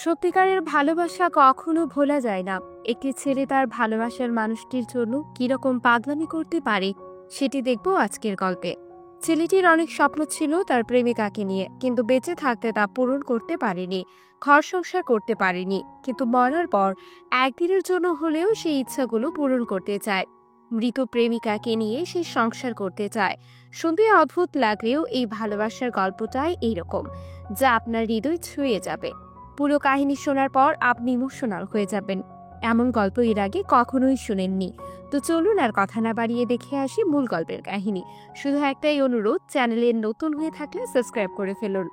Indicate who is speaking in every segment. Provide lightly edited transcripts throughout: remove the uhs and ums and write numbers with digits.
Speaker 1: সত্যিকারের ভালোবাসা কখনো ভোলা যায় না। একটি ছেলে তার ভালোবাসার মানুষটির জন্য কিরকম পাগলামি করতে পারে সেটি দেখব আজকের গল্পে। ছেলেটির অনেক স্বপ্ন ছিল তার প্রেমিকাকে নিয়ে, কিন্তু বেঁচে থাকতে তা পূরণ করতে পারেনি। ঘর সংসার করতে পারেনি, কিন্তু মরার পর একদিনের জন্য হলেও সেই ইচ্ছাগুলো পূরণ করতে চায়। মৃত প্রেমিকাকে নিয়ে সে সংসার করতে চায়। শুনতে অদ্ভুত লাগলেও এই ভালোবাসার গল্পটাই এইরকম, যা আপনার হৃদয় ছুঁয়ে যাবে। পুরো কাহিনী শোনার পর আপনি ইমোশনাল হয়ে যাবেন। এমন গল্প এর আগে কখনোই শুনেননি। তো চলুন আর কথা না বাড়িয়ে দেখে আসি মূল গল্পের কাহিনী। শুধু একটাই অনুরোধ, চ্যানেলে নতুন হয়ে থাকলে সাবস্ক্রাইব করে ফেলুন।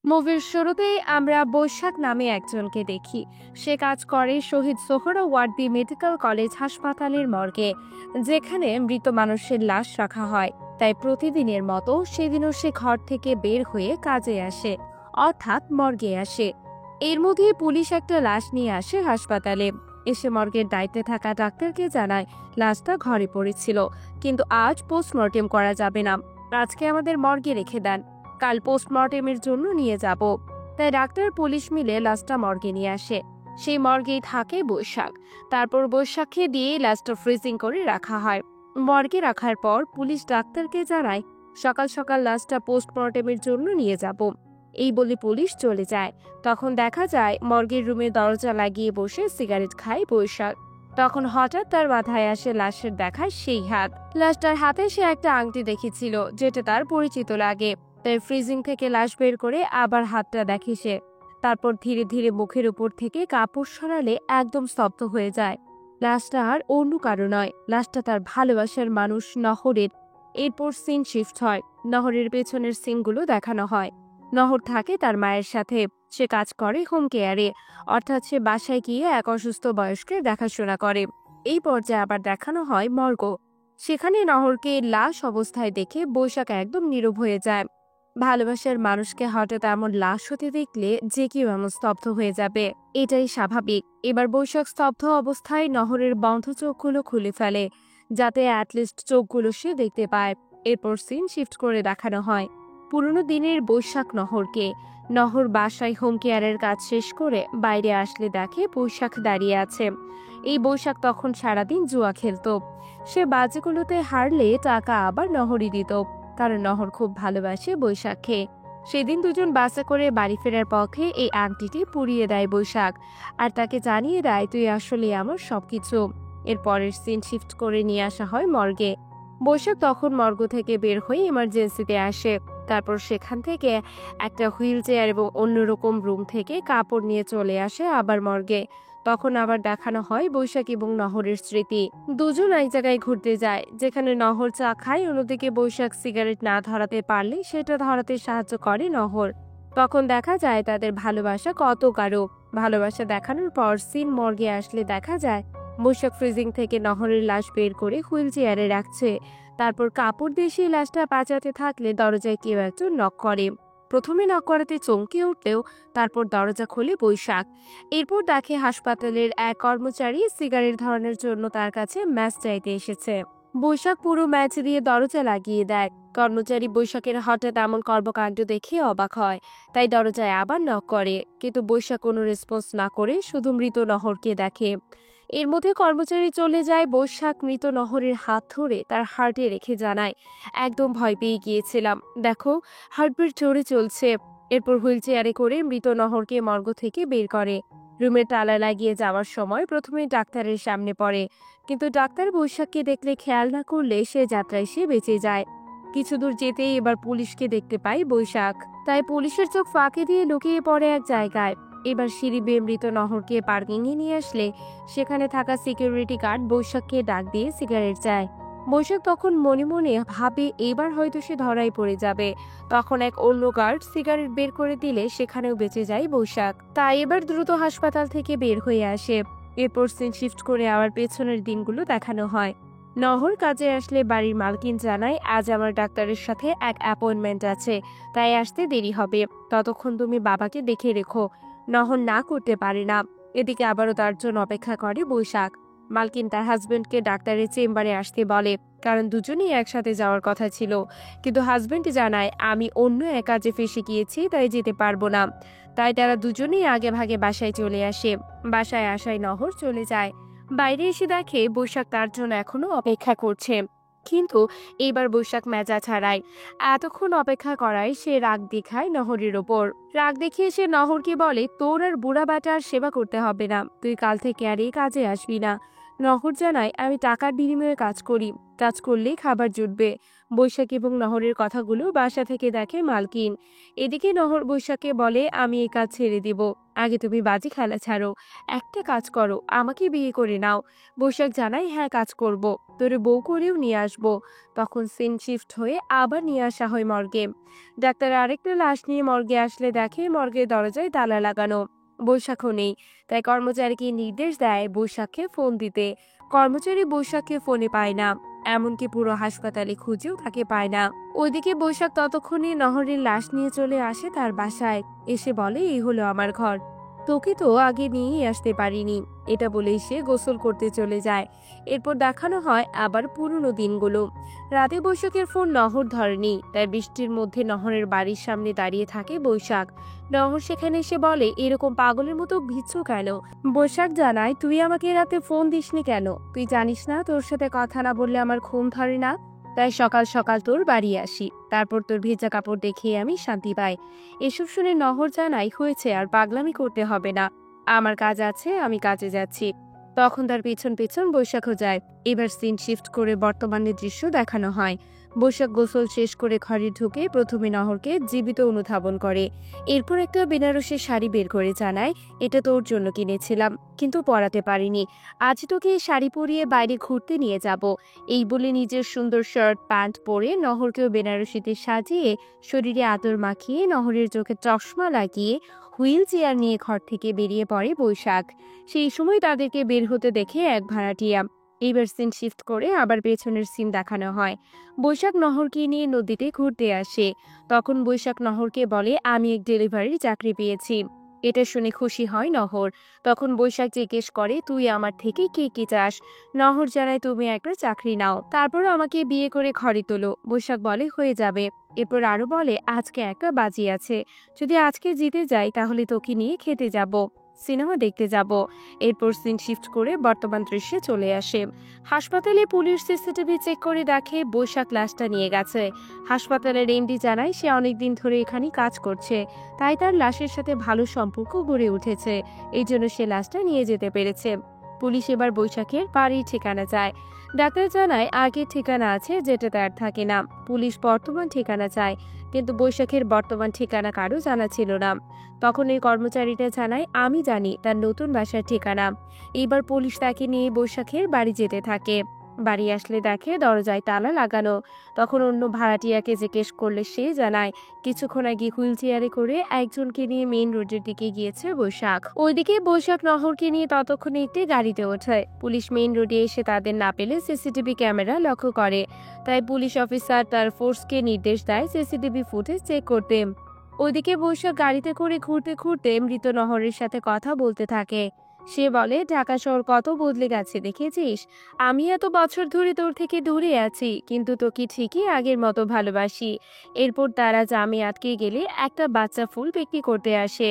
Speaker 1: মুভির শুরুতেই আমরা বৈশাখ নামে একজনকে দেখি। সে কাজ করে শহীদ সোহরাওয়ার্দী মেডিকেল কলেজ হাসপাতালের মর্গে, যেখানে মৃত মানুষের লাশ রাখা হয়। তাই প্রতিদিনের মতো সেদিনও সে ঘর থেকে বের হয়ে কাজে আসে, অর্থাৎ মর্গে আসে। এর মধ্যে পুলিশ একটা লাশ নিয়ে আসে হাসপাতালে। এসে মর্গের দায়িত্বে থাকা ডাক্তারকে জানায় লাশটা ঘরে পড়েছিল, কিন্তু আজ পোস্টমর্টেম করা যাবে না। আজকে আমাদের মর্গে রেখে দেন, কাল পোস্টমর্টেমের জন্য নিয়ে যাব। তাই ডাক্তার পুলিশ মিলে লাশটা মর্গে নিয়ে আসে। সেই মর্গেই থাকে বৈশাখ। তারপর বৈশাখকে দিয়ে লাশটা ফ্রিজিং করে রাখা হয়। মর্গে রাখার পর পুলিশ ডাক্তারকে জানায় সকাল সকাল লাশটা পোস্টমর্টেমের জন্য নিয়ে যাব। এই বলে পুলিশ চলে যায়। তখন দেখা যায় মর্গের রুমের দরজা লাগিয়ে বসে সিগারেট খায় বৈশাখ। তখন হঠাৎ তার মাথায় আসে লাশের দেখায় সেই হাত। লাশটার হাতে সে একটা আংটি দেখেছিল, যেটা তার পরিচিত লাগে। তাই ফ্রিজিং থেকে লাশ বের করে আবার হাতটা দেখে সে। তারপর ধীরে ধীরে মুখের উপর থেকে কাপড় সরালে একদম স্তব্ধ হয়ে যায়। লাশটা আর অন্য কারো নয়, লাশটা তার ভালোবাসার মানুষ নহরের। এরপর সিন শিফট হয়। নহরের পেছনের সিনগুলো দেখানো হয়। নহর থাকে তার মায়ের সাথে। সে কাজ করে হোম কেয়ারে, অর্থাৎ সে বাসায় গিয়ে এক অসুস্থ বয়স্কের দেখাশোনা করে। এই পর্যায়ে আবার দেখানো হয় মর্গ। সেখানে নহরকে লাশ অবস্থায় দেখে বৈশাখ একদম নীরব হয়ে যায়। ভালোবাসার মানুষকে হঠাৎ এমন লাশ হতে দেখলে যে কেউ এমন স্তব্ধ হয়ে যাবে, এটাই স্বাভাবিক। এবার বৈশাখ স্তব্ধ অবস্থায় নহরের বন্ধ চোখগুলো খুলে ফেলে, যাতে অ্যাটলিস্ট চোখগুলো সে দেখতে পায়। এরপর সিন শিফট করে দেখানো হয় পুরনো দিনের বৈশাখ নহরকে। নহর বাসায় হোম কেয়ারের কাজ শেষ করে বাইরে আসলে দেখে বৈশাখ দাঁড়িয়ে আছে। এই বৈশাখ তখন সারাদিন জুয়া খেলতো। সে বাজিগুলোতে হারলে টাকা আবার নহরই দিত, কারণ নহর খুব ভালোবাসে বৈশাখকে। সেদিন দুজন বাসে করে বাড়ি ফেরার পথে এই আংটিটি পুড়িয়ে দেয় বৈশাখ, আর তাকে জানিয়ে দেয় তুই আসলে আমার সবকিছু। এর পরের সিন শিফট করে নিয়ে আসা হয় মর্গে। বৈশাখ তখন মর্গ থেকে বের হয়ে ইমার্জেন্সিতে আসে। তারপর সেখান থেকে একটা হুইল চেয়ার এবং অন্যরকম রুম থেকে কাপড় নিয়ে চলে আসে আবার মর্গে। তখন আবার দেখানো হয় বৈশাখ এবং নহরের স্মৃতি। দুজন এক জায়গায় ঘুরতে যায়, যেখানে নহর চা খায়, অন্যদিকে বৈশাখ সিগারেট না ধরাতে পারলে সেটা ধরাতে সাহায্য করে নহর। তখন দেখা যায় তাদের ভালোবাসা কত গাঢ়। ভালোবাসা দেখানোর পর সিন মর্গে আসলে দেখা যায় বৈশাখ ফ্রিজিং থেকে নহরের লাশ বের করে হুইল চেয়ারে রাখছে। তারপর কাপড় দিয়ে সেই লাশটা বাঁচাতে থাকলে দরজায় কেউ একজন নক করে। প্রথমে নক করাতে চমকে উঠলেও তারপর দরজা খোলে বৈশাখ। এরপর দেখে হাসপাতালের এক কর্মচারী সিগারেট ধরানোর জন্য তার কাছে ম্যাচ চাইতে এসেছে। বৈশাখ পুরো ম্যাচ দিয়ে দরজা লাগিয়ে দেয়। কর্মচারী বৈশাখের হঠাৎ এমন কর্মকাণ্ড দেখে অবাক হয়, তাই দরজায় আবার নক করে। কিন্তু বৈশাখ কোনো রেসপন্স না করে শুধু মৃত নহরকে দেখে। এর মধ্যে কর্মচারী চলে যায়। বৈশাখ মৃত নহরের হাত ধরে তার হার্টে রেখে জানায় একদম ভয় পেয়ে গিয়েছিলাম, দেখো হার্টবিট জোরে চলছে। এরপর হুইল চেয়ারে করে মৃত নহরকে মর্গ থেকে বের করে। রুমের তালা লাগিয়ে যাওয়ার সময় প্রথমে ডাক্তারের সামনে পড়ে, কিন্তু ডাক্তার বৈশাখকে দেখলে খেয়াল না করলে সে যাত্রায় সে বেঁচে যায়। কিছু দূর যেতেই এবার পুলিশকে দেখতে পায় বৈশাখ, তাই পুলিশের চোখ ফাঁকি দিয়ে লুকিয়ে পড়ে এক জায়গায়। এবার সিঁড়ি বেয়ে মৃত নহরকে পার্কিং এ নিয়ে আসলে সেখানে থাকা সিকিউরিটি গার্ড বৈশাখকে ডাক দিয়ে সিগারেট চায়। বৈশাখ তখন মনে মনে ভাবে এবার হয়তো সে ধরাই পড়ে যাবে। তখন এক অন্য গার্ড সিগারেট বের করে দিলে সেখানেও বেঁচে যায় বৈশাখ। তাই এবার দ্রুত হাসপাতাল থেকে বের হয়ে আসে। এরপর সিন শিফট করে আবার পেছনের দিনগুলো দেখানো হয়। নহর কাজে আসলে বাড়ির মালকিন জানায় আজ আমার ডাক্তারের সাথে এক অ্যাপয়েন্টমেন্ট আছে, তাই আসতে দেরি হবে। ততক্ষণ তুমি বাবাকে দেখে রেখো। নহর না করতে পারে না। এদিকে আবারও তার জন্য অপেক্ষা করে বৈশাখ। মালকিন তার হাজবেন্ডকে ডাক্তারের চেম্বারে আসতে বলে, কারণ দুজনেই একসাথে যাওয়ার কথা ছিল। কিন্তু হাজবেন্ড জানায়, আমি অন্য এক কাজে ফেঁসে গিয়েছি, তাই যেতে পারবো না। তাই তারা দুজনেই আগে ভাগে বাসায় চলে আসে। বাসায় আসায় নহর চলে যায়। বাইরে এসে দেখে বৈশাখ তার জন্য এখনো অপেক্ষা করছে, কিন্তু এবার বৈশাখ মেজাজ হারায়। এতক্ষণ অপেক্ষা করায় সে রাগ দেখায় নহরের ওপর। রাগ দেখিয়ে সে নহরকে বলে, তোর আর বুড়া বেটার সেবা করতে হবে না, তুই কাল থেকে আর এই কাজে আসবি না। নহর জানায়, আমি টাকার বিনিময়ে কাজ করি, কাজ করলেই খাবার জুটবে। বৈশাখ এবং নহরের কথাগুলো বাসা থেকে দেখে মালকিন। এদিকে নহর বৈশাখকে বলে, আমি এই কাজ ছেড়ে দিব, আগে তুমি বাজি খেলা ছাড়ো, একটা কাজ করো, আমাকে বিয়ে করে নাও। বৈশাখ জানায়, হ্যাঁ কাজ করব, তোরে বউ করেও নিয়ে আসবো। তখন সিন শিফট হয়ে আবার নিয়ে আসা হয় মর্গে। ডাক্তার আরেকটা লাশ নিয়ে মর্গে আসলে দেখে মর্গের দরজায় তালা লাগানো। বৈশাখও নেই, তাই কর্মচারীকে নির্দেশ দেয় বৈশাখকে ফোন দিতে। কর্মচারী বৈশাখকে ফোনে পায় না, এমনকি পুরো হাসপাতালে খুঁজেও তাকে পায় না। ওইদিকে বৈশাখ ততক্ষণে নহরের লাশ নিয়ে চলে আসে তার বাসায়। এসে বলে, এই হলো আমার ঘর, তোকে তো আগে নিয়েই আসতে পারিনি। এটা বলেই সে গোসল করতে চলে যায়। এরপর দেখানো হয় আবার পুরনো দিনগুলো। রাতে বৈশাখের ফোন নহর ধরেনি, তাই বৃষ্টির মধ্যে নহরের বাড়ির সামনে দাঁড়িয়ে থাকে বৈশাখ। নহর সেখানে এসে বলে, এরকম পাগলের মতো ভিজছ কেন? বৈশাখ জানায়, তুই আমাকে রাতে ফোন দিসনি কেন? তুই জানিস না তোর সাথে কথা না বললে আমার ঘুম ধরে না? তাই সকাল সকাল তোর বাড়ি আসি, তারপর তোর ভেজা কাপড় দেখে আমি শান্তি পাই। এসব শুনে নহর জানাই, হয়েছে, আর পাগলামি করতে হবে না, আমার কাজ আছে, আমি কাজে যাচ্ছি। তখন তার পেছন পেছন বৈশাখও যায়। এবার সিন শিফট করে বর্তমানের দৃশ্য দেখানো হয়। বৈশাখ গোসল শেষ করে ঘরে ঢুকে প্রথমে নহরকে জীবিত অনুধাবন করে। এরপর একটা বেনারসের শাড়ি বের করে জানায়, এটা তোর জন্য কিনেছিলাম, কিন্তু পরাতে পারিনি, আজ তোকে এই শাড়ি পরিয়ে বাইরে ঘুরতে নিয়ে যাব। এই বলে নিজের সুন্দর শার্ট প্যান্ট পরে নহরকেও বেনারসিতে সাজিয়ে শরীরে আদর মাখিয়ে নহরের চোখে চশমা লাগিয়ে হুইল চেয়ার নিয়ে ঘর থেকে বেরিয়ে পড়ে বৈশাখ। সেই সময় তাদেরকে বের হতে দেখে এক ভাড়াটিয়া। এইবার সিন শিফট করে আবার পেছনের সিন দেখানো হয়। বৈশাখ নহরকে নিয়ে নদীতে ঘুরতে আসে। তখন বৈশাখ নহরকে বলে, আমি এক ডেলিভারির চাকরি পেয়েছি। এটা শুনে খুশি হয় নহর। তখন বৈশাখ জিজ্ঞেস করে, তুই আমার থেকে কি কি চাস? নহর জানায়, তুমি একটা চাকরি নাও, তারপর আমাকে বিয়ে করে ঘরে তোলো। বৈশাখ বলে, হয়ে যাবে। এরপর আরো বলে, আজকে একটা বাজি আছে, যদি আজকে জিতে যাই তাহলে তোকে নিয়ে খেতে যাব, সিনেমা দেখতে যাব। এরপর সিন শিফট করে বর্তমান দৃশ্যে চলে আসে। হাসপাতালে পুলিশ সিসিটিভি চেক করে দেখে বৈশাখ লাশটা নিয়ে গেছে। হাসপাতালের এমডি জানায়, সে অনেকদিন ধরে এখানে কাজ করছে, তাই তার লাশের সাথে ভালো সম্পর্ক গড়ে উঠেছে, এই জন্য সে লাশটা নিয়ে যেতে পেরেছে। পুলিশ এবার বৈশাখের বাড়ির ঠিকানা চায়। ডাক্তার জানায়, আগের ঠিকানা আছে, যেটা তার থাকে না। পুলিশ বর্তমান ঠিকানা চায়, কিন্তু বৈশাখের বর্তমান ঠিকানা কারো জানা ছিল না। তখন এই কর্মচারীটা জানায়, আমি জানি তার নতুন বাসার ঠিকানা। এবার পুলিশ তাকে নিয়ে বৈশাখের বাড়ি যেতে থাকে। বাড়ি আসলে দেখে দরজায় তালা লাগানো। তখন অন্য ভাড়াটিয়াকে জিজ্ঞেস করলে সে জানায়, কিছুক্ষণ আগে হুইল চেয়ারে করে একজনকে নিয়ে মেইন রোডের দিকে গিয়েছে বৈশাখ। ওইদিকে বৈশাখ নহরকে নিয়ে ততক্ষণে একটি গাড়িতে ওঠে। পুলিশ মেইন রোডে এসে তাদের না পেলে সিসিটিভি ক্যামেরা লক্ষ্য করে, তাই পুলিশ অফিসার তার ফোর্সকে নির্দেশ দেয় সিসিটিভি ফুটেজ চেক করতে। ওইদিকে বৈশাখ গাড়িতে করে ঘুরতে ঘুরতে মৃত নহরের সাথে কথা বলতে থাকে। সে বলে, ঢাকা শহর কত বদলে গেছে দেখেছিস, আমি এত বছর ধরে তোর থেকে দূরে আছি, কিন্তু তোকে ঠিকই আগের মতো ভালোবাসি। এরপর তারা জামে আটকে গেলে একটা বাচ্চা ফুল বিক্রি করতে আসে।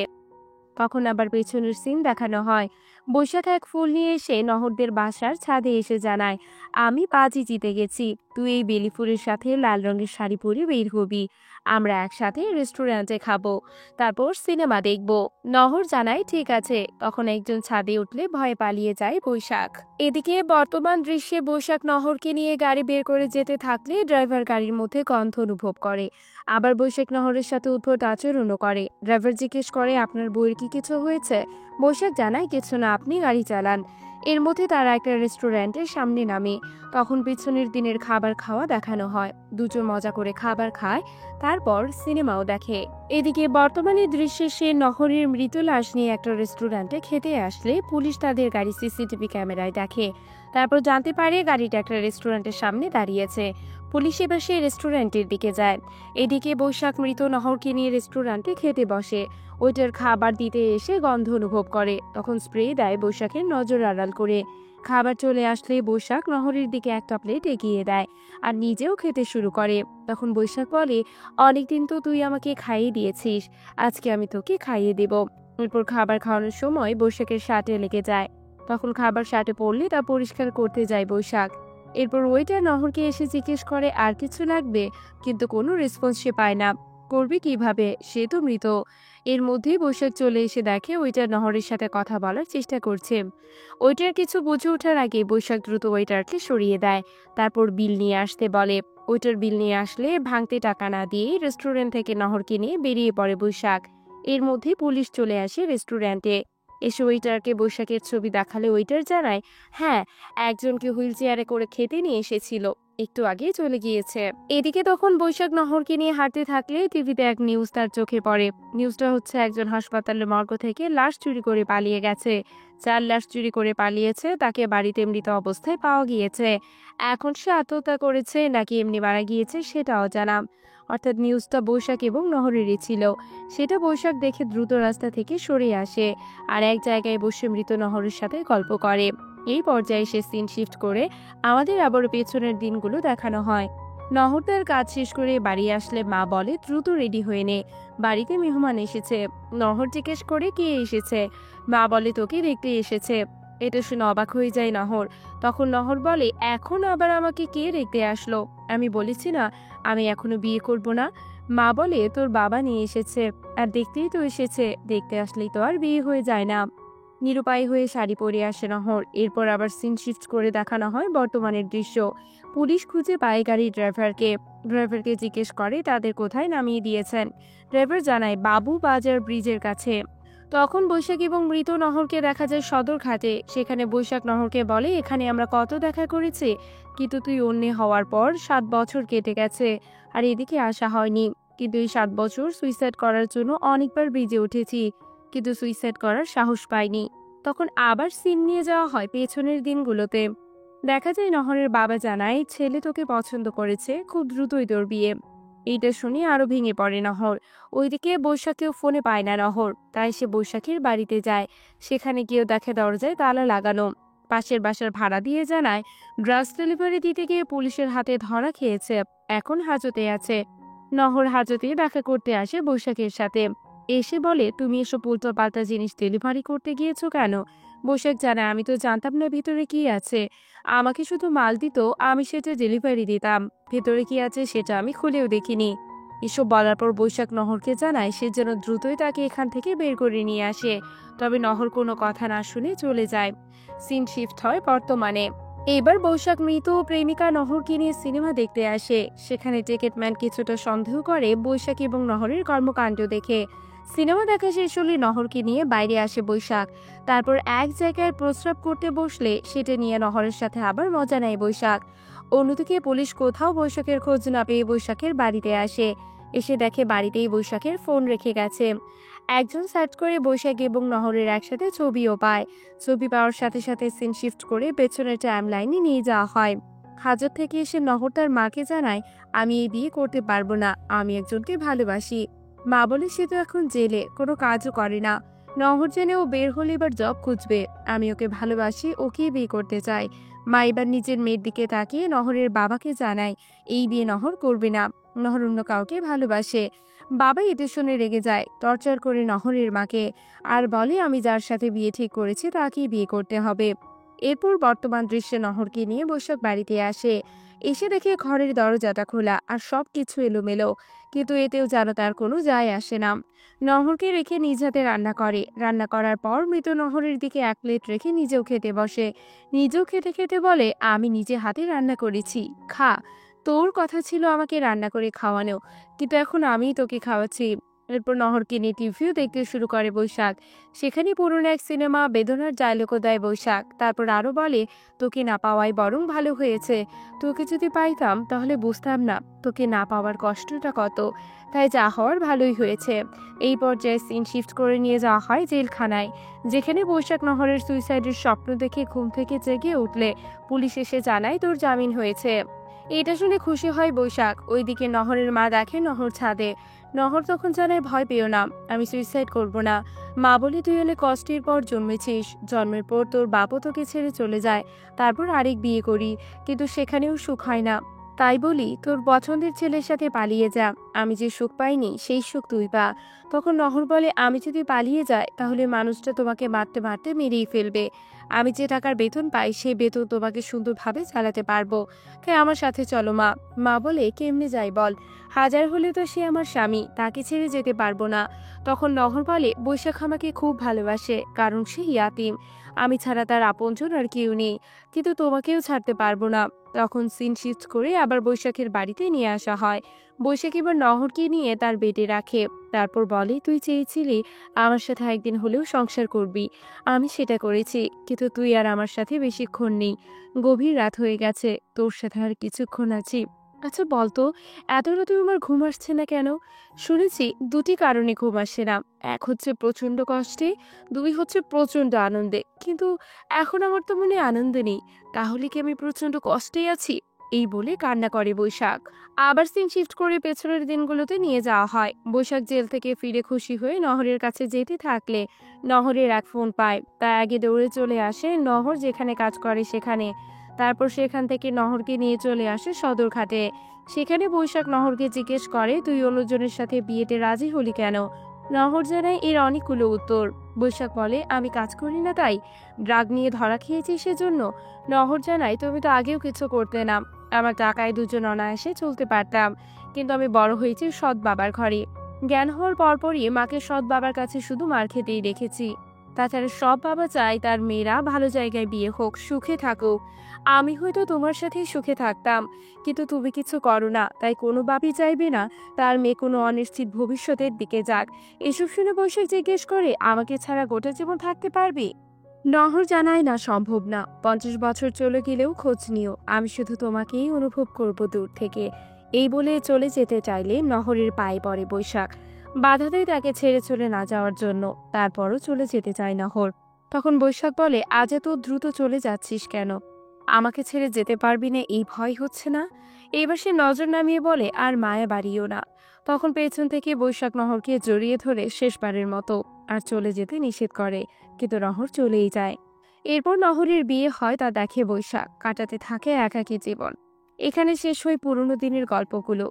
Speaker 1: তখন আবার পেছনের সিন দেখানো হয়। বৈশাখ এক ফুল নিয়ে এসে নহরদের বাসার ছাদে এসে জানায়, আমি বাজি জিতে গেছি, তুই এই বেলি ফুলের সাথে লাল রঙের শাড়ি পরে বের হবি, আমরা একসাথে রেস্টুরেন্টে খাবো, তারপর সিনেমা দেখব। নহর জানায়, ঠিক আছে। তখন একজন ছাদে উঠলে ভয়ে পালিয়ে যায় বৈশাখ। এদিকে বর্তমান দৃশ্যে বৈশাখ নহরকে নিয়ে গাড়ি বের করে যেতে থাকলে ড্রাইভার গাড়ির মধ্যে গন্ধ অনুভব করে। আবার বৈশাখ নহরের সাথে উদ্ভট আচরণও করে। ড্রাইভার জিজ্ঞেস করে, আপনার বউয়ের কি কিছু হয়েছে? বৈশাখ জানায়, কিছু না, আপনি গাড়ি চালান। এর মধ্যে তারা একটা রেস্টুরেন্টের সামনে নামে। তখন পিছনের দিনের খাবার খাওয়া দেখানো হয়। দুজন মজা করে খাবার খায়, তারপর সিনেমাও দেখে। এদিকে বর্তমানে দৃশ্যে সে নহরের মৃত লাশ নিয়ে একটা রেস্টুরেন্টে খেতে আসলে পুলিশ তাদের গাড়ি সিসিটিভি ক্যামেরায় দেখে। তারপর জানতে পারে গাড়িটা একটা রেস্টুরেন্টের সামনে দাঁড়িয়েছে। পুলিশ এবার সেই রেস্টুরেন্টের দিকে যায়। এদিকে বৈশাখ মৃত নহরকে নিয়ে রেস্টুরেন্টে খেতে বসে। ওইটার খাবার দিতে এসে গন্ধ অনুভব করে, তখন স্প্রে দেয় বৈশাখের নজর আড়াল করে। খাবার চলে আসলে বৈশাখ নহরের দিকে একটা প্লেট এগিয়ে দেয় আর নিজেও খেতে শুরু করে। তখন বৈশাখ বলে, অনেকদিন তো তুই আমাকে খাইয়ে দিয়েছিস, আজকে আমি তোকে খাইয়ে দেব। এরপর খাবার খাওয়ানোর সময় বৈশাখের শার্টে লেগে যায়। তখন খাবার শার্টে পড়লে তা পরিষ্কার করতে যায় বৈশাখ। এরপর ওয়েটার নহরকে এসে জিজ্ঞেস করে আর কিছু লাগবে, কিন্তু কোনো রেসপন্স সে পায় না। করবে কিভাবে, সে তো মৃত। এর মধ্যেই বৈশাখ চলে এসে দেখে ওয়েটার নহরের সাথে কথা বলার চেষ্টা করছে। ওয়েটার কিছু বুঝে ওঠার আগে বৈশাখ দ্রুত ওয়েটারকে সরিয়ে দেয়। তারপর বিল নিয়ে আসতে বলে। ওয়েটার বিল নিয়ে আসলে ভাঙতে টাকা না দিয়ে রেস্টুরেন্ট থেকে নহরকে নিয়ে বেরিয়ে পড়ে বৈশাখ। এর মধ্যে পুলিশ চলে আসে রেস্টুরেন্টে। এসে ওয়েটারকে বৈশাখের ছবি দেখালে ওয়েটার জানায়, হ্যাঁ, একজনকে হুইল চেয়ারে করে খেতে নিয়ে এসেছিল, একটু আগে চলে গিয়েছে। এদিকে তখন বৈশাখ নহরকে নিয়ে হাঁটতে থাকলে টিভিতে এক নিউজ তার চোখে পড়ে। নিউজটা হচ্ছে একজন হাসপাতালের মর্গ থেকে লাশ চুরি করে পালিয়ে গেছে। যার লাশ চুরি করে পালিয়েছে তাকে বাড়িতে মৃত অবস্থায় পাওয়া গিয়েছে। এখন সে আত্মহত্যা করেছে নাকি এমনি মারা গিয়েছে সেটাও জানা। অর্থাৎ নিউজটা বৈশাখ এবং নহরেরই ছিল। সেটা বৈশাখ দেখে দ্রুত রাস্তা থেকে সরে আসে আর এক জায়গায় বসে মৃত নহরের সাথে গল্প করে। এই পর্যায়ে সে সিন শিফট করে আমাদের আবারও পেছনের দিনগুলো দেখানো হয়। নহর তার কাজ শেষ করে বাড়ি আসলে মা বলে, দ্রুত রেডি হয়ে নে, বাড়িতে মেহমান এসেছে। নহর জিজ্ঞেস করে কে এসেছে। মা বলে তোকে দেখতে এসেছে। এটা শুনে অবাক হয়ে যায় নহর। তখন নহর বলে, এখন আবার আমাকে কে দেখতে আসলো? আমি বলেছি না আমি এখনো বিয়ে করব না। মা বলে, তোর বাবা নিয়ে এসেছে, আর দেখতেই তো এসেছে, দেখতে আসলেই তো আর বিয়ে হয়ে যায় না। নিরুপায় হয়ে শাড়ি পরে আসে নহর। এরপর আবার সিন শিফট করে দেখানো হয় বর্তমানের দৃশ্য। পুলিশ খুঁজে পায় গাড়ির ড্রাইভারকে জিজ্ঞেস করে তাদের কোথায় নামিয়ে দিয়েছেন। ড্রাইভার জানায় বাবু বাজার ব্রিজের কাছে। তখন বৈশাখ এবং মৃত নহরকে দেখা যায় সদরঘাটে। সেখানে বৈশাখ নহরকে বলে, এখানে আমরা কত দেখা করেছি, কিন্তু তুই অন্য হওয়ার পর 7 বছর কেটে গেছে আর এদিকে আসা হয়নি। কিন্তু এই 7 বছর সুইসাইড করার জন্য অনেকবার ব্রিজে উঠেছি, কিন্তু সুইসাইড করার সাহস পাইনি। তখন আবার সিন নিয়ে যাওয়া হয় পেছনের দিনগুলোতে। দেখা যায় নহরের বাবা জানায়, ছেলে তোকে পছন্দ করেছে, খুব দ্রুতই তোর বিয়ে। এইটা শুনে আরো ভেঙে পড়ে নহর। ওইদিকে বৈশাখকেও ফোনে পায় না নহর, তাই সে বৈশাখীর বাড়িতে যায়। সেখানে গিয়েও দেখে দরজায় তালা লাগানো। পাশের বাসার ভাড়া দিয়ে জানায় ড্রাগস ডেলিভারি দিতে গিয়ে পুলিশের হাতে ধরা খেয়েছে, এখন হাজতে আছে। নহর হাজতে দেখা করতে আসে বৈশাখের সাথে। এসে বলে, তুমি এসব উল্টো পাল্টা জিনিস ডেলিভারি করতে গিয়েছো কেন? বৈশাখ জানায়, আমি তো জানতাম না ভিতরে কি আছে। আমাকে শুধু মাল দিত, আমি সেটা ডেলিভারি দিতাম, ভেতরে কি আছে সেটা আমি খুলেও দেখিনি। এসব বলার পর বৈশাখ নহরকে জানায় সে যেন দ্রুতই তাকে এখান থেকে বের করে নিয়ে আসে। তবে নহর কোনো কথা না শুনে চলে যায়। সিন শিফট হয় বর্তমানে। এবার বৈশাখ মৃত প্রেমিকা নহরকে নিয়ে সিনেমা দেখতে আসে। সেখানে টিকিটম্যান কিছুটা সন্দেহ করে বৈশাখ এবং নহরের কর্মকাণ্ড দেখে। সিনেমা দেখা শেষ হলে নহরকে নিয়ে বাইরে আসে বৈশাখ। তারপর এক জায়গায় প্রস্রাব করতে বসলে সেটা নিয়ে নহরের সাথে আবার মজা নেয় বৈশাখ। অন্যদিকে পুলিশ কোথাও বৈশাখের খোঁজ না পেয়ে বৈশাখের বাড়িতে আসে। এসে দেখে বাড়িতেই বৈশাখের ফোন রেখে গেছে। একজন সার্চ করে বৈশাখ এবং নহরের একসাথে ছবিও পায়। ছবি পাওয়ার সাথে সাথে সিন শিফট করে পেছনের টাইম লাইনে নিয়ে যাওয়া হয়। হাজত থেকে এসে নহর তার মাকে জানায়, আমি এই বিয়ে করতে পারবো না, আমি একজনকে ভালোবাসি। মা বলে সে তো এখন জেলে, কোনো কাজও করে না। নহর জেনে ও বের হলে এবার জব খুঁজবে। আমি ওকে ভালোবাসি, ওকে বিয়ে করতে চাই। মা এবার নিজের মেয়ের দিকে তাকিয়ে নহরের বাবাকে জানায়, এই বিয়ে নহর করবে না, নহর অন্য কাউকে ভালোবাসে। বাবা এতে শুনে রেগে যায়, টর্চার করে নহরের মাকে, আর বলে আমি যার সাথে বিয়ে ঠিক করেছি তাকেই বিয়ে করতে হবে। এরপর বর্তমান দৃশ্যে নহরকে নিয়ে বৈশাখ বাড়িতে আসে। এসে দেখে ঘরের দরজাটা খোলা আর সবকিছু এলোমেলো, কিন্তু এতেও যেন তার কোনো যায় আসে না। নহরকে রেখে নিজ হাতে রান্না করে। রান্না করার পর মৃত নহরের দিকে এক প্লেট রেখে নিজেও খেতে বসে। নিজেও খেতে খেতে বলে, আমি নিজে হাতে রান্না করেছি, খা। তোর কথা ছিল আমাকে রান্না করে খাওয়ানো, কিন্তু এখন আমিই তোকে খাওয়াচ্ছি। এরপর নহরকে নিয়ে টিভিও দেখতে শুরু করে বৈশাখ। সেখানে পুরনো এক সিনেমা বেদনার ডায়লগও দেয় বৈশাখ। তারপর আরো বলে, তোকে না পাওয়াই বরং ভালো হয়েছে। তোকে যদি পাইতাম তাহলে বুঝতাম না তোকে না পাওয়ার কষ্টটা কত। তাই যা হওয়ার ভালোই হয়েছে। এই পর্যায়ে সিন শিফট করে নিয়ে যাওয়া হয় জেলখানায়, যেখানে বৈশাখ নহরের সুইসাইডের স্বপ্ন দেখে ঘুম থেকে জেগে উঠলে পুলিশ এসে জানায় তোর জামিন হয়েছে। এটা শুনে খুশি হয় বৈশাখ। ওইদিকে নহরের মা দেখে নহর ছাদে। নহর তখন জানায়, ভয় পেও না, আমি সুইসাইড করব না। মা বলে, তুই হলে কষ্টের পর জন্মেছিস, জন্মের পর তোর বাপও তোকে ছেড়ে চলে যায়, তারপর আরেক বিয়ে করি, কিন্তু সেখানেও সুখ হয় না। তাই বলি তোর পছন্দের ছেলের সাথে পালিয়ে যা, আমি যে সুখ পাইনি সেই সুখ তুই পা। তখন নহর বলে, আমি যদি পালিয়ে যাই তাহলে মানুষটা তোমাকে মারতে মারতে মেরেই ফেলবে। আমি যে টাকার বেতন পাই সেই বেতন তোমাকে সুন্দরভাবে চালাতে পারবো, তাই আমার সাথে চলো মা। মা বলে, কেমনে যাই বল, হাজার হলে তো সে আমার স্বামী, তাকে ছেড়ে যেতে পারবো না। তখন নহর বলে, বৈশাখ আমাকে খুব ভালোবাসে, কারণ সে ইয়াতিম, আমি ছাড়া তার আপনজন আর কেউ নেই, কিন্তু তোমাকেও ছাড়তে পারবো না। তখন সিন শিফট করে আবার বৈশাখের বাড়িতে নিয়ে আসা হয়। বৈশাখ এবার নহরকে নিয়ে তার বেডে রাখে, তারপর বলে, তুই চেয়েছিলি আমার সাথে একদিন হলেও সংসার করবি, আমি সেটা করেছি, কিন্তু তুই আর আমার সাথে বেশিক্ষণ নেই, গভীর রাত হয়ে গেছে, তোর সাথে আর কিছুক্ষণ আছি। আচ্ছা বলতো, এত রাতে আমার ঘুম আসছে না কেন? শুনেছি দুটি কারণে ঘুম আসে না, এক হচ্ছে প্রচন্ড কষ্টে, দুই হচ্ছে প্রচন্ড আনন্দে, কিন্তু এখন আমার তো মনে আনন্দ নেই, তাহলে কি আমি প্রচন্ড কষ্টেই আছি? এই বলে কান্না করে বৈশাখ। আবার সিন শিফট করে পেছনের দিনগুলোতে নিয়ে যাওয়া হয়। বৈশাখ জেল থেকে ফিরে খুশি হয়ে নহরের কাছে যেতে থাকলে নহরের এক ফোন পায়, তা আগে দৌড়ে চলে আসে নহর যেখানে কাজ করে সেখানে। তারপর সেখান থেকে নহরকে নিয়ে চলে আসে সদরঘাটে। সেখানে বৈশাখ নহরকে জিজ্ঞেস করে, তুই অন্যজনের সাথে বিয়েতে রাজি হলি কেন? নহর জানায় এর অনেকগুলো উত্তর। বৈশাখ বলে, আমি কাজ করি না তাই, ড্রাগ নিয়ে ধরা খেয়েছি সেজন্য। নহর জানায়, তুমি তো আগেও কিছু করতে না, আমার টাকায় দুজন অনায়াসে চলতে পারতাম, কিন্তু আমি বড় হয়েছি সৎ বাবার ঘরে, জ্ঞান হওয়ার পরপরই মাকে সৎ বাবার কাছে শুধু মার খেতেই দেখেছি। তাছাড়া সব বাবা চায় তার মেয়েরা ভালো জায়গায় বিয়ে হোক, সুখে থাকুক। আমি হয়তো তোমার সাথেই সুখে থাকতাম, কিন্তু তুমি কিছু করো না, তাই কোনো বাবই চাইবে না তার মেয়ে কোনো অনিশ্চিত ভবিষ্যতের দিকে যাক। এসব শুনে বৈশাখ জিজ্ঞেস করে, আমাকে ছাড়া গোটা জীবন থাকতে পারবি? নহর জানায়, না, সম্ভব না, 50 বছর চলে গেলেও খোঁজ নিও, আমি শুধু তোমাকেই অনুভব করব দূর থেকে। এই বলে চলে যেতে চাইলে নহরের পায়ে পড়ে বৈশাখ, বাধা দেয় তাকে ছেড়ে চলে না যাওয়ার জন্য। তারপরও চলে যেতে চায় নহর। তখন বৈশাখ বলে, আজ এত দ্রুত চলে যাচ্ছিস কেন? আমাকে ছেড়ে যেতে পারবি না এই ভয় হচ্ছে না? এবার সে নজর নামিয়ে বলে, আর মায়া বাড়িও না। তখন পেছন থেকে বৈশাখ নহরকে জড়িয়ে ধরে শেষবারের মতো আর চলে যেতে নিষেধ করে, কিন্তু নহর চলেই যায়। এরপর নহরের বিয়ে হয়, তা দেখে বৈশাখ, কাটাতে থাকে একাকী জীবন। এখানে শেষ হয় পুরনো দিনের গল্পগুলো।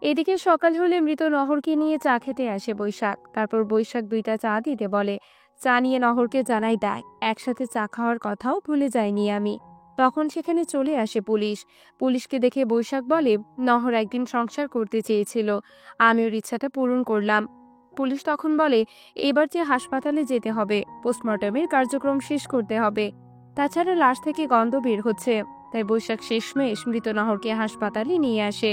Speaker 1: এদিকে সকাল হলে মৃত নহরকে নিয়ে চা খেতে আসে বৈশাখ। তারপর বৈশাখ 2টা চা দিতে বলে। চা নিয়ে নহরকে জানাই, দেয় একসাথে চা খাওয়ার কথাও ভুলে যাইনি আমি। তখন সেখানে চলে আসে পুলিশ। পুলিশকে দেখে বৈশাখ বলে, নহর একদিন সংসার করতে চেয়েছিল, আমি ওর ইচ্ছাটা পূরণ করলাম। পুলিশ তখন বলে, এবার যে হাসপাতালে যেতে হবে, পোস্টমর্টমের কার্যক্রম শেষ করতে হবে, তাছাড়া লাশ থেকে গন্ধ বের হচ্ছে। তাই বৈশাখ শেষমেশ মৃত নহরকে হাসপাতালে নিয়ে আসে।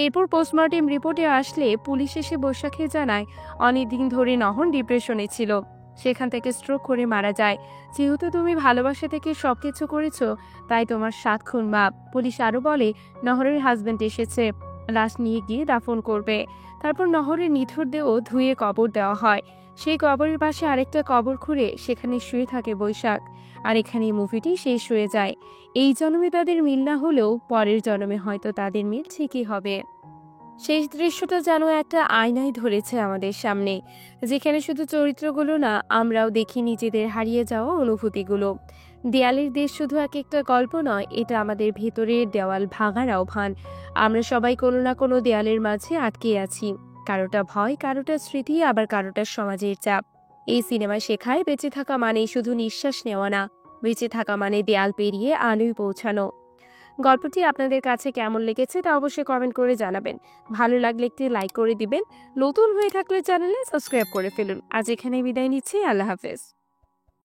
Speaker 1: এরপর পোস্টমর্টেম রিপোর্টে আসলে পুলিশ এসে বৈশাখে জানায়, অনেকদিন ধরে নহর ডিপ্রেশনে ছিল, সেখান থেকে স্ট্রোক করে মারা যায়। যেহেতু তুমি ভালোবাসা থেকে সবকিছু করেছো, তাই তোমার 7 খুন মাপ। পুলিশ আরো বলে, নহরের হাজবেন্ড এসেছে, লাশ নিয়ে গিয়ে দাফন করবে। তারপর নহরের নিথর দেহ ধুয়ে কবর দেওয়া হয়। সেই কবরের পাশে আরেকটা কবর খুঁড়ে সেখানে শুয়ে থাকে বৈশাখ। আর এখানে মুভিটি শেষ হয়ে যায়। এই জন্মে তাদের মিল না হলেও পরের জন্মে হয়তো তাদের মিল ঠিকই হবে। শেষ দৃশ্যটা যেন একটা আয়নায় ধরেছে আমাদের সামনে, যেখানে শুধু চরিত্রগুলো না, আমরাও দেখি নিজেদের হারিয়ে যাওয়া অনুভূতিগুলো। দেয়ালের দেশ শুধু এক একটা গল্প নয়, এটা আমাদের ভেতরের দেওয়াল ভাঙার আহ্বান। আমরা সবাই কোনো না কোনো দেয়ালের মাঝে আটকে আছি, কারোটা ভয়, কারোটা স্মৃতি, আবার কারোটা সমাজের চাপ। এই সিনেমা শেখায়, বেঁচে থাকা মানে শুধু নিঃশ্বাস নেওয়া না, বেঁচে থাকা মানে দেয়াল পেরিয়ে আলোয় পৌঁছানো। গল্পটি আপনাদের কাছে কেমন লেগেছে তা অবশ্যই কমেন্ট করে জানাবেন। ভালো লাগলে একটি লাইক করে দিবেন। নতুন হয়ে থাকলে চ্যানেলে সাবস্ক্রাইব করে ফেলুন। আজ এখানে বিদায় নিচ্ছি। আল্লাহ হাফেজ।